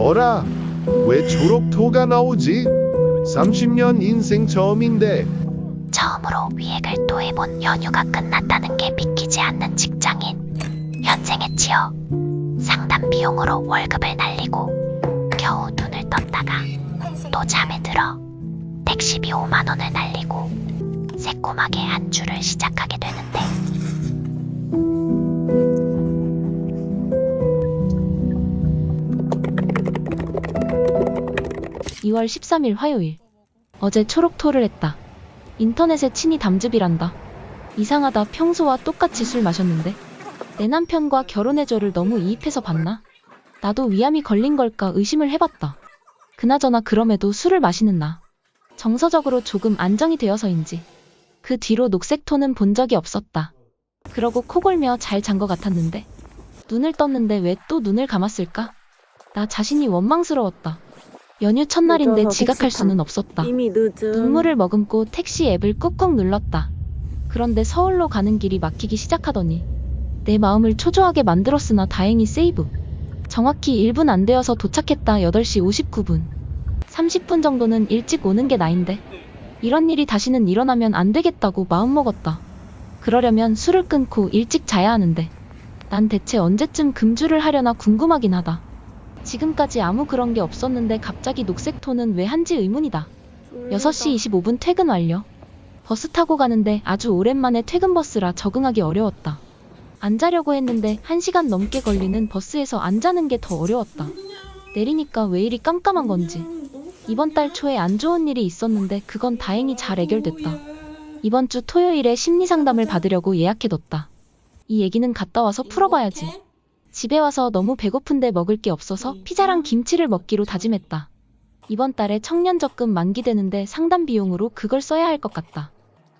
어라, 왜 초록토가 나오지? 30년 인생 처음인데. 처음으로 위액을 토해본 연휴가 끝났다는 게 믿기지 않는 직장인. 현생에 치여 상담 비용으로 월급을 날리고 겨우 눈을 떴다가 또 잠에 들어 택시비 5만 원을 날리고 새콤하게 한 주를 시작하게 되는데, 2월 13일 화요일. 어제 초록토를 했다. 인터넷에 친히 담즙이란다. 이상하다. 평소와 똑같이 술 마셨는데 내 남편과 결혼해줘를 너무 이입해서 봤나? 나도 위암이 걸린 걸까 의심을 해봤다. 그나저나 그럼에도 술을 마시는 나. 정서적으로 조금 안정이 되어서인지 그 뒤로 녹색토는 본 적이 없었다. 그러고 코골며 잘 잔 것 같았는데 눈을 떴는데 왜 또 눈을 감았을까? 나 자신이 원망스러웠다. 연휴 첫날인데 지각할 수는 없었다. 이미 늦은. 눈물을 머금고 택시 앱을 꾹꾹 눌렀다. 그런데 서울로 가는 길이 막히기 시작하더니 내 마음을 초조하게 만들었으나 다행히 세이브. 정확히 1분 안 되어서 도착했다. 8시 59분. 30분 정도는 일찍 오는 게 나인데 이런 일이 다시는 일어나면 안 되겠다고 마음먹었다. 그러려면 술을 끊고 일찍 자야 하는데 난 대체 언제쯤 금주를 하려나 궁금하긴 하다. 지금까지 아무 그런 게 없었는데 갑자기 녹색토는 왜 한지 의문이다. 6시 25분 퇴근 완료. 버스 타고 가는데 아주 오랜만에 퇴근 버스라 적응하기 어려웠다. 안 자려고 했는데 1시간 넘게 걸리는 버스에서 안 자는 게 더 어려웠다. 내리니까 왜 이리 깜깜한 건지. 이번 달 초에 안 좋은 일이 있었는데 그건 다행히 잘 해결됐다. 이번 주 토요일에 심리상담을 받으려고 예약해뒀다. 이 얘기는 갔다 와서 풀어봐야지. 집에 와서 너무 배고픈데 먹을 게 없어서 피자랑 김치를 먹기로 다짐했다. 이번 달에 청년적금 만기되는데 상담 비용으로 그걸 써야 할 것 같다.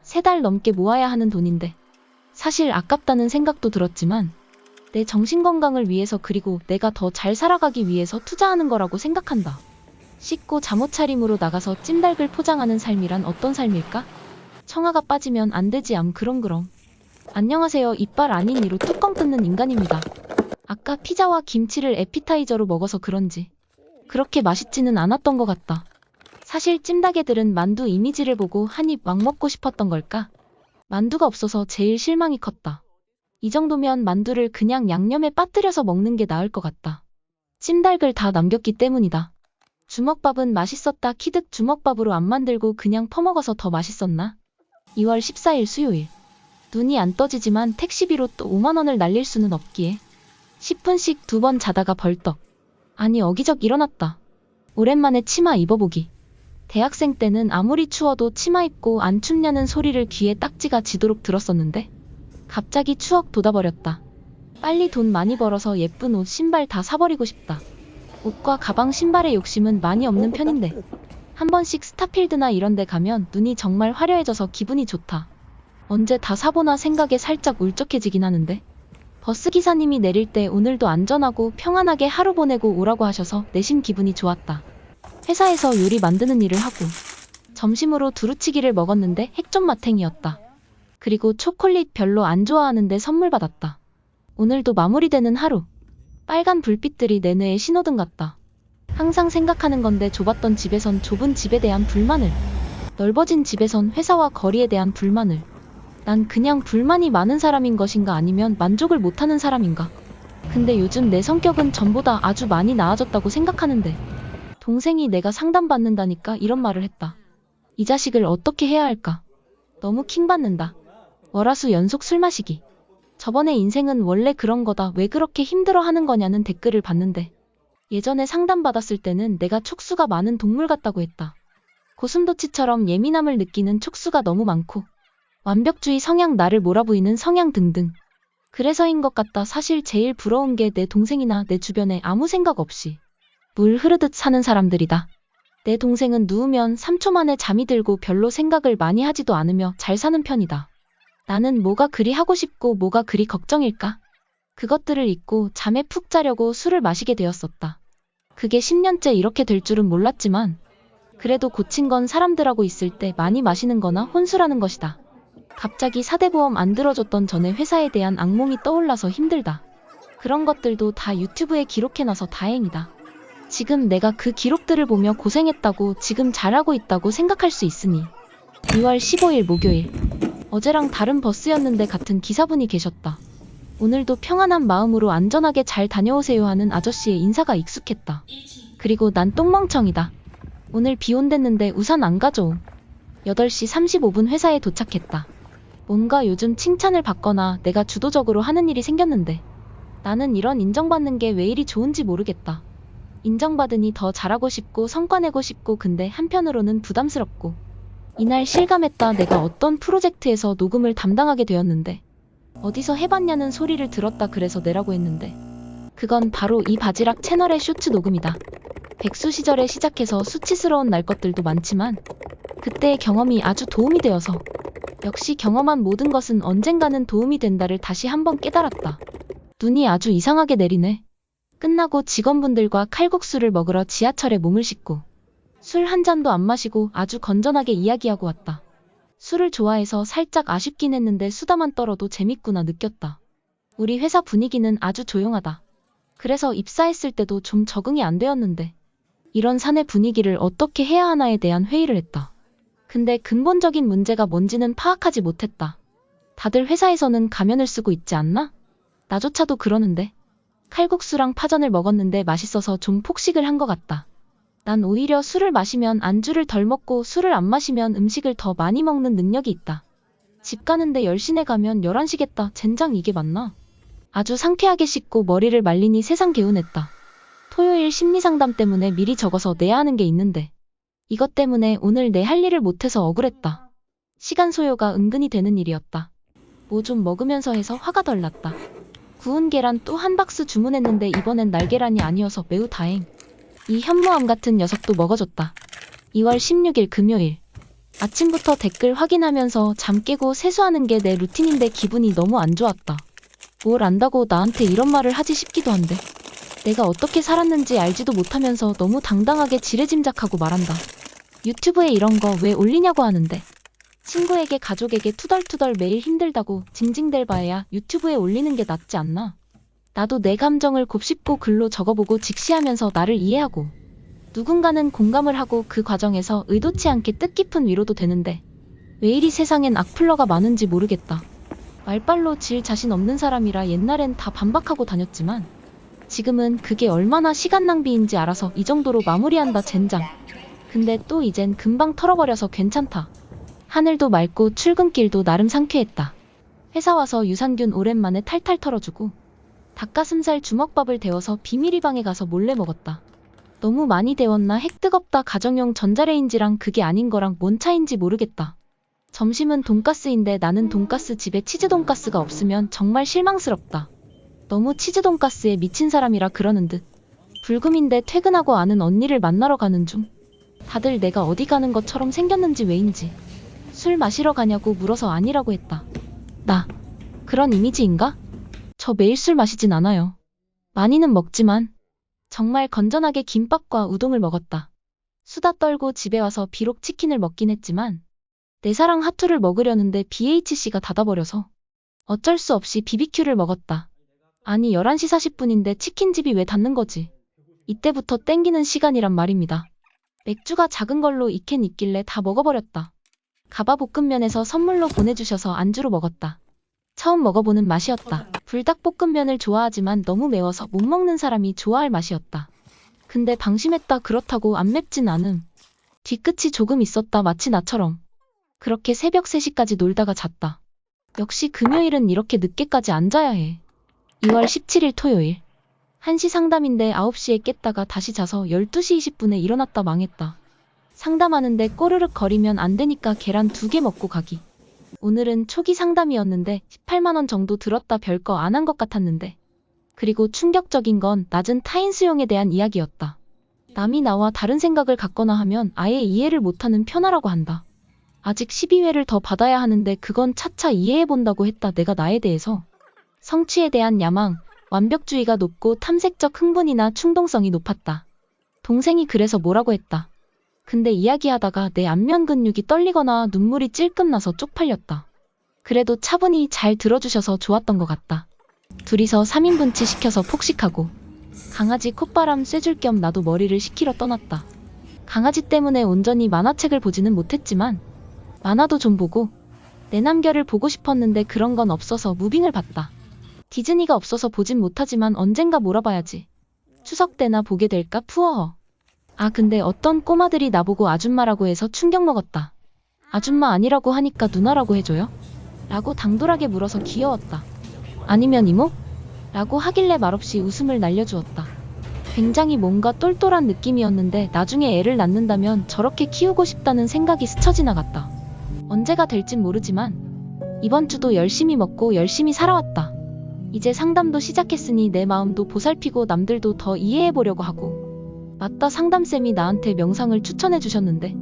3달 넘게 모아야 하는 돈인데 사실 아깝다는 생각도 들었지만 내 정신건강을 위해서 그리고 내가 더 잘 살아가기 위해서 투자하는 거라고 생각한다. 씻고 잠옷 차림으로 나가서 찜닭을 포장하는 삶이란 어떤 삶일까? 청아가 빠지면 안 되지 암. 그럼. 안녕하세요. 이빨 아닌 이로 뚜껑 뜯는 인간입니다. 아까 피자와 김치를 에피타이저로 먹어서 그런지 그렇게 맛있지는 않았던 것 같다. 사실 찜닭애들은 만두 이미지를 보고 한 입 막 먹고 싶었던 걸까? 만두가 없어서 제일 실망이 컸다. 이 정도면 만두를 그냥 양념에 빠뜨려서 먹는 게 나을 것 같다. 찜닭을 다 남겼기 때문이다. 주먹밥은 맛있었다. 키득. 주먹밥으로 안 만들고 그냥 퍼먹어서 더 맛있었나? 2월 14일 수요일. 눈이 안 떠지지만 택시비로 또 5만 원을 날릴 수는 없기에 10분씩 2번 자다가 벌떡. 아니 어기적 일어났다. 오랜만에 치마 입어보기. 대학생 때는 아무리 추워도 치마 입고 안 춥냐는 소리를 귀에 딱지가 지도록 들었었는데 갑자기 추억 돋아버렸다. 빨리 돈 많이 벌어서 예쁜 옷, 신발 다 사버리고 싶다. 옷과 가방, 신발의 욕심은 많이 없는 편인데 한 번씩 스타필드나 이런 데 가면 눈이 정말 화려해져서 기분이 좋다. 언제 다 사보나 생각에 살짝 울적해지긴 하는데 버스기사님이 내릴 때 오늘도 안전하고 평안하게 하루 보내고 오라고 하셔서 내심 기분이 좋았다. 회사에서 요리 만드는 일을 하고 점심으로 두루치기를 먹었는데 핵존맛탱이었다. 그리고 초콜릿 별로 안 좋아하는데 선물 받았다. 오늘도 마무리되는 하루. 빨간 불빛들이 내 뇌에 신호등 같다. 항상 생각하는 건데 좁았던 집에선 좁은 집에 대한 불만을, 넓어진 집에선 회사와 거리에 대한 불만을. 난 그냥 불만이 많은 사람인 것인가 아니면 만족을 못하는 사람인가? 근데 요즘 내 성격은 전보다 아주 많이 나아졌다고 생각하는데 동생이 내가 상담받는다니까 이런 말을 했다. 이 자식을 어떻게 해야 할까? 너무 킹받는다. 월화수 연속 술 마시기. 저번에 인생은 원래 그런 거다. 왜 그렇게 힘들어 하는 거냐는 댓글을 봤는데 예전에 상담받았을 때는 내가 촉수가 많은 동물 같다고 했다. 고슴도치처럼 예민함을 느끼는 촉수가 너무 많고 완벽주의 성향, 나를 몰아보이는 성향 등등. 그래서인 것 같다. 사실 제일 부러운 게 내 동생이나 내 주변에 아무 생각 없이 물 흐르듯 사는 사람들이다. 내 동생은 누우면 3초 만에 잠이 들고 별로 생각을 많이 하지도 않으며 잘 사는 편이다. 나는 뭐가 그리 하고 싶고 뭐가 그리 걱정일까? 그것들을 잊고 잠에 푹 자려고 술을 마시게 되었었다. 그게 10년째 이렇게 될 줄은 몰랐지만 그래도 고친 건 사람들하고 있을 때 많이 마시는 거나 혼술하는 것이다. 갑자기 4대 보험 안 들어줬던 전에 회사에 대한 악몽이 떠올라서 힘들다. 그런 것들도 다 유튜브에 기록해놔서 다행이다. 지금 내가 그 기록들을 보며 고생했다고, 지금 잘하고 있다고 생각할 수 있으니. 2월 15일 목요일. 어제랑 다른 버스였는데 같은 기사분이 계셨다. 오늘도 평안한 마음으로 안전하게 잘 다녀오세요 하는 아저씨의 인사가 익숙했다. 그리고 난 똥멍청이다. 오늘 비 온댔는데 우산 안 가져옴. 8시 35분 회사에 도착했다. 뭔가 요즘 칭찬을 받거나 내가 주도적으로 하는 일이 생겼는데 나는 이런 인정받는 게 왜 이리 좋은지 모르겠다. 인정받으니 더 잘하고 싶고 성과 내고 싶고, 근데 한편으로는 부담스럽고. 이날 실감했다. 내가 어떤 프로젝트에서 녹음을 담당하게 되었는데 어디서 해봤냐는 소리를 들었다. 그래서 내라고 했는데 그건 바로 이 바지락 채널의 쇼츠 녹음이다. 백수 시절에 시작해서 수치스러운 날 것들도 많지만 그때의 경험이 아주 도움이 되어서, 역시 경험한 모든 것은 언젠가는 도움이 된다를 다시 한번 깨달았다. 눈이 아주 이상하게 내리네. 끝나고 직원분들과 칼국수를 먹으러 지하철에 몸을 싣고 술 한 잔도 안 마시고 아주 건전하게 이야기하고 왔다. 술을 좋아해서 살짝 아쉽긴 했는데 수다만 떨어도 재밌구나 느꼈다. 우리 회사 분위기는 아주 조용하다. 그래서 입사했을 때도 좀 적응이 안 되었는데 이런 사내 분위기를 어떻게 해야 하나에 대한 회의를 했다. 근데 근본적인 문제가 뭔지는 파악하지 못했다. 다들 회사에서는 가면을 쓰고 있지 않나? 나조차도 그러는데. 칼국수랑 파전을 먹었는데 맛있어서 좀 폭식을 한 것 같다. 난 오히려 술을 마시면 안주를 덜 먹고 술을 안 마시면 음식을 더 많이 먹는 능력이 있다. 집 가는데 10시내 가면 11시겠다. 젠장 이게 맞나? 아주 상쾌하게 씻고 머리를 말리니 세상 개운했다. 토요일 심리상담 때문에 미리 적어서 내야 하는 게 있는데 이것 때문에 오늘 내 할 일을 못해서 억울했다. 시간 소요가 은근히 되는 일이었다. 뭐 좀 먹으면서 해서 화가 덜 났다. 구운 계란 또 한 박스 주문했는데 이번엔 날계란이 아니어서 매우 다행. 이 현무암 같은 녀석도 먹어줬다. 2월 16일 금요일. 아침부터 댓글 확인하면서 잠 깨고 세수하는 게 내 루틴인데 기분이 너무 안 좋았다. 뭘 안다고 나한테 이런 말을 하지 싶기도 한데 내가 어떻게 살았는지 알지도 못하면서 너무 당당하게 지레짐작하고 말한다. 유튜브에 이런 거 왜 올리냐고 하는데 친구에게 가족에게 투덜투덜 매일 힘들다고 징징댈 바에야 유튜브에 올리는 게 낫지 않나? 나도 내 감정을 곱씹고 글로 적어보고 직시하면서 나를 이해하고 누군가는 공감을 하고 그 과정에서 의도치 않게 뜻깊은 위로도 되는데 왜 이리 세상엔 악플러가 많은지 모르겠다. 말빨로 질 자신 없는 사람이라 옛날엔 다 반박하고 다녔지만 지금은 그게 얼마나 시간 낭비인지 알아서 이 정도로 마무리한다. 젠장. 근데 또 이젠 금방 털어버려서 괜찮다. 하늘도 맑고 출근길도 나름 상쾌했다. 회사 와서 유산균 오랜만에 탈탈 털어주고 닭가슴살 주먹밥을 데워서 비밀이 방에 가서 몰래 먹었다. 너무 많이 데웠나 핵 뜨겁다. 가정용 전자레인지랑 그게 아닌 거랑 뭔 차인지 모르겠다. 점심은 돈가스인데 나는 돈가스 집에 치즈 돈가스가 없으면 정말 실망스럽다. 너무 치즈 돈가스에 미친 사람이라 그러는 듯. 불금인데 퇴근하고 아는 언니를 만나러 가는 중. 다들 내가 어디 가는 것처럼 생겼는지 왜인지 술 마시러 가냐고 물어서 아니라고 했다. 나 그런 이미지인가? 저 매일 술 마시진 않아요. 많이는 먹지만 정말 건전하게 김밥과 우동을 먹었다. 수다 떨고 집에 와서 비록 치킨을 먹긴 했지만 내 사랑 핫투를 먹으려는데 BHC가 닫아버려서 어쩔 수 없이 BBQ를 먹었다. 아니 11시 40분인데 치킨집이 왜 닫는 거지? 이때부터 땡기는 시간이란 말입니다. 맥주가 작은 걸로 2캔 있길래 다 먹어버렸다. 가바볶음면에서 선물로 보내주셔서 안주로 먹었다. 처음 먹어보는 맛이었다. 불닭볶음면을 좋아하지만 너무 매워서 못 먹는 사람이 좋아할 맛이었다. 근데 방심했다. 그렇다고 안 맵진 않음. 뒤끝이 조금 있었다. 마치 나처럼. 그렇게 새벽 3시까지 놀다가 잤다. 역시 금요일은 이렇게 늦게까지 안 자야 해. 2월 17일 토요일. 1시 상담인데 9시에 깼다가 다시 자서 12시 20분에 일어났다. 망했다. 상담하는데 꼬르륵 거리면 안 되니까 계란 2개 먹고 가기. 오늘은 초기 상담이었는데 18만 원 정도 들었다. 별거 안 한 것 같았는데. 그리고 충격적인 건 낮은 타인 수용에 대한 이야기였다. 남이 나와 다른 생각을 갖거나 하면 아예 이해를 못하는 편하라고 한다. 아직 12회를 더 받아야 하는데 그건 차차 이해해본다고 했다. 내가 나에 대해서. 성취에 대한 야망, 완벽주의가 높고 탐색적 흥분이나 충동성이 높았다. 동생이 그래서 뭐라고 했다. 근데 이야기하다가 내 안면 근육이 떨리거나 눈물이 찔끔 나서 쪽팔렸다. 그래도 차분히 잘 들어주셔서 좋았던 것 같다. 둘이서 3인분치 시켜서 폭식하고 강아지 콧바람 쐬줄 겸 나도 머리를 식히러 떠났다. 강아지 때문에 온전히 만화책을 보지는 못했지만 만화도 좀 보고 내 남결을 보고 싶었는데 그런 건 없어서 무빙을 봤다. 디즈니가 없어서 보진 못하지만 언젠가 몰아봐야지. 추석 때나 보게 될까 푸어허. 아 근데 어떤 꼬마들이 나보고 아줌마라고 해서 충격 먹었다. 아줌마 아니라고 하니까 누나라고 해줘요? 라고 당돌하게 물어서 귀여웠다. 아니면 이모? 라고 하길래 말없이 웃음을 날려주었다. 굉장히 뭔가 똘똘한 느낌이었는데 나중에 애를 낳는다면 저렇게 키우고 싶다는 생각이 스쳐 지나갔다. 언제가 될진 모르지만 이번 주도 열심히 먹고 열심히 살아왔다. 이제 상담도 시작했으니 내 마음도 보살피고 남들도 더 이해해보려고 하고. 맞다, 상담쌤이 나한테 명상을 추천해 주셨는데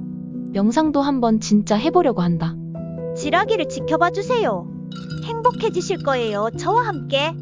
명상도 한번 진짜 해보려고 한다. 지라기를 지켜봐 주세요. 행복해지실 거예요. 저와 함께.